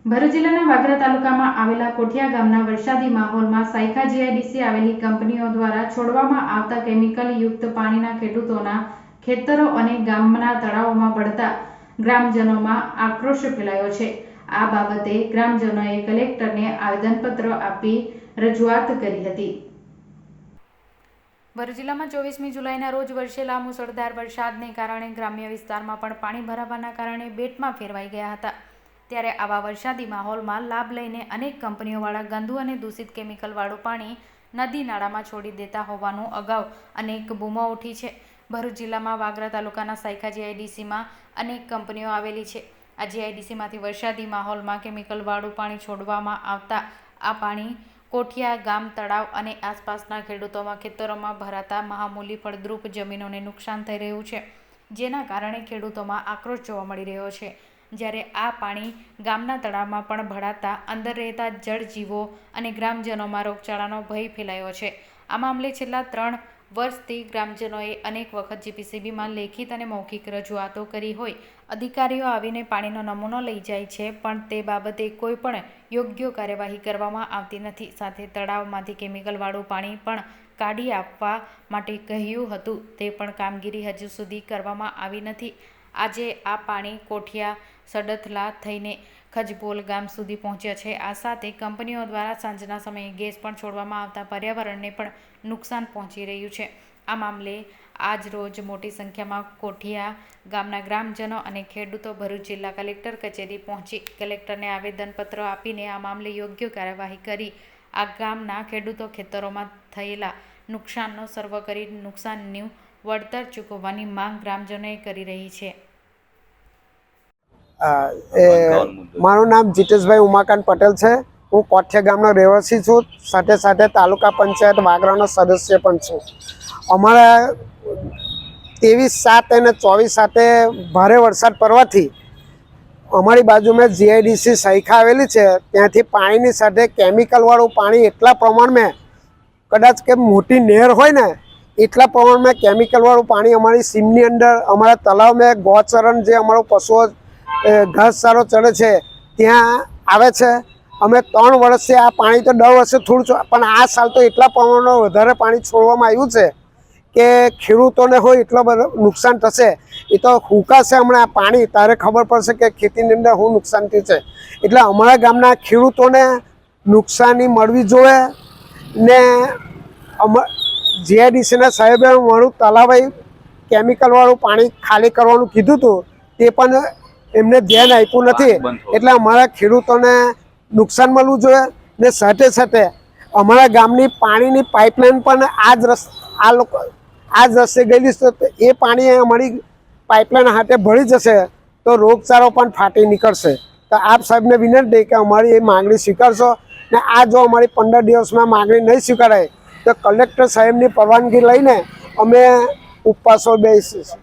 ભરૂચ જિલ્લાના વાગરા તાલુકામાં આવેલા કોઠિયા ગામના વરસાદી માહોલમાં સાયખા જીઆઈડીસી આવેલી કંપનીઓ દ્વારા છોડવામાં આવતા કેમિકલ યુક્ત પાણીના ખેડૂતોના ખેતરો અને ગામના તળાવોમાં ભળતા ગ્રામજનોમાં આક્રોશ ફેલાયો છે। આ બાબતે ગ્રામજનોએ કલેક્ટરને આવેદનપત્ર આપી રજૂઆત કરી હતી। ભરૂચ જિલ્લામાં 24મી જુલાઈના રોજ વરસેલા મુશળધાર વરસાદને કારણે ગ્રામ્ય વિસ્તારમાં પણ પાણી ભરાવાના કારણે બેટમાં ફેરવાઈ ગયા હતા। ત્યારે આવા વરસાદી માહોલમાં લાભ લઈને અનેક કંપનીઓવાળા ગંદુ અને દૂષિત કેમિકલવાળું પાણી નદી નાળામાં છોડી દેતા હોવાનું અગાઉ અનેક બૂમો ઉઠી છે। ભરૂચ જિલ્લામાં વાગરા તાલુકાના સાયખા જીઆઈડીસીમાં અનેક કંપનીઓ આવેલી છે। આ જીઆઈડીસીમાંથી વરસાદી માહોલમાં કેમિકલવાળું પાણી છોડવામાં આવતા આ પાણી કોઠિયા ગામ તળાવ અને આસપાસના ખેડૂતોમાં ખેતરોમાં ભરાતા મહામૂલી ફળદ્રુપ જમીનોને નુકસાન થઈ રહ્યું છે, જેના કારણે ખેડૂતોમાં આક્રોશ જોવા મળી રહ્યો છે। જ્યારે આ પાણી ગામના તળાવમાં પણ ભળાતા અંદર રહેતા જળજીવો અને ગ્રામજનોમાં રોગચાળાનો ભય ફેલાયો છે। આ મામલે છેલ્લા 3 વર્ષથી ગ્રામજનોએ અનેક વખત જીપીસીબીમાં લેખિત અને મૌખિક રજૂઆતો કરી હોય અધિકારીઓ આવીને પાણીનો નમૂનો લઈ જાય છે, પણ તે બાબતે કોઈ પણ યોગ્ય કાર્યવાહી કરવામાં આવતી નથી। સાથે તળાવમાંથી કેમિકલવાળું પાણી પણ કાઢી આપવા માટે કહ્યું હતું, તે પણ કામગીરી હજુ સુધી કરવામાં આવી નથી। આજે આ પાણી કોઠિયા સડથલા થઈને ખજબોલ ગામ સુધી પહોંચ્યા છે। આ સાથે કંપનીઓ દ્વારા સાંજના સમયે ગેસ પણ છોડવામાં આવતા પર્યાવરણને પણ નુકસાન પહોંચી રહ્યું છે। આ મામલે આજ રોજ મોટી સંખ્યામાં કોઠિયા ગામના ગ્રામજનો અને ખેડૂતો ભરૂચ જિલ્લા કલેક્ટર કચેરી પહોંચી કલેક્ટરને આવેદનપત્ર આપીને આ મામલે યોગ્ય કાર્યવાહી કરી આ ગામના ખેડૂતો ખેતરોમાં થયેલા નુકસાનનો સર્વે કરી નુકસાનનું વળતર ચૂકવવાની માંગ ગ્રામજનોએ કરી રહી છે। મારું નામ જીતેશભાઈ ઉમાકાંત પટેલ છે। હું કોઠિયા ગામનો રહેવાસી છું, સાથે સાથે તાલુકા પંચાયત વાગરાનો સદસ્ય પણ છું। અમારા 23/7 અને 24/7 ભારે વરસાદ પડવાથી અમારી બાજુમાં જીઆઈડીસી સાયખા આવેલી છે, ત્યાંથી પાણીની સાથે કેમિકલવાળું પાણી એટલા પ્રમાણમાં, કદાચ કે મોટી નહેર હોય ને એટલા પ્રમાણમાં કેમિકલવાળું પાણી અમારી સીમની અંદર, અમારા તળાવમાં ગૌચરણ જે અમારો પશુઓ ઘાસચારો ચડે છે ત્યાં આવે છે। અમે 3 વર્ષથી આ પાણી તો દર વર્ષે થોડું, પણ આ સાલ તો એટલા પ્રમાણમાં વધારે પાણી છોડવામાં આવ્યું છે કે ખેડૂતોને હોય એટલો બધો નુકસાન થશે। એ તો હુકાશે હમણાં પાણી, તારે ખબર પડશે કે ખેતીની અંદર શું નુકસાન થયું છે। એટલે અમારા ગામના ખેડૂતોને નુકસાની મળવી જોઈએ ને જીઆઈડીસીના સાહેબે મારું તલાવાઈ કેમિકલવાળું પાણી ખાલી કરવાનું કીધું હતું, તે પણ એમને ધ્યાન આપ્યું નથી। એટલે અમારા ખેડૂતોને નુકસાન મળવું જોઈએ ને સાથે સાથે અમારા ગામની પાણીની પાઇપલાઇન પણ આ જ રસ્તે ગયેલી છે, તો એ પાણી અમારી પાઇપલાઇન હાથે ભળી જશે તો રોગચાળો પણ ફાટી નીકળશે। તો આપ સાહેબને વિનંતી કે અમારી એ માંગણી સ્વીકારશો ને આ જો અમારી 15 દિવસમાં માંગણી નહીં સ્વીકારાય તો કલેક્ટર સાહેબની પરવાનગી લઈને અમે ઉપવાસો બેસીશું।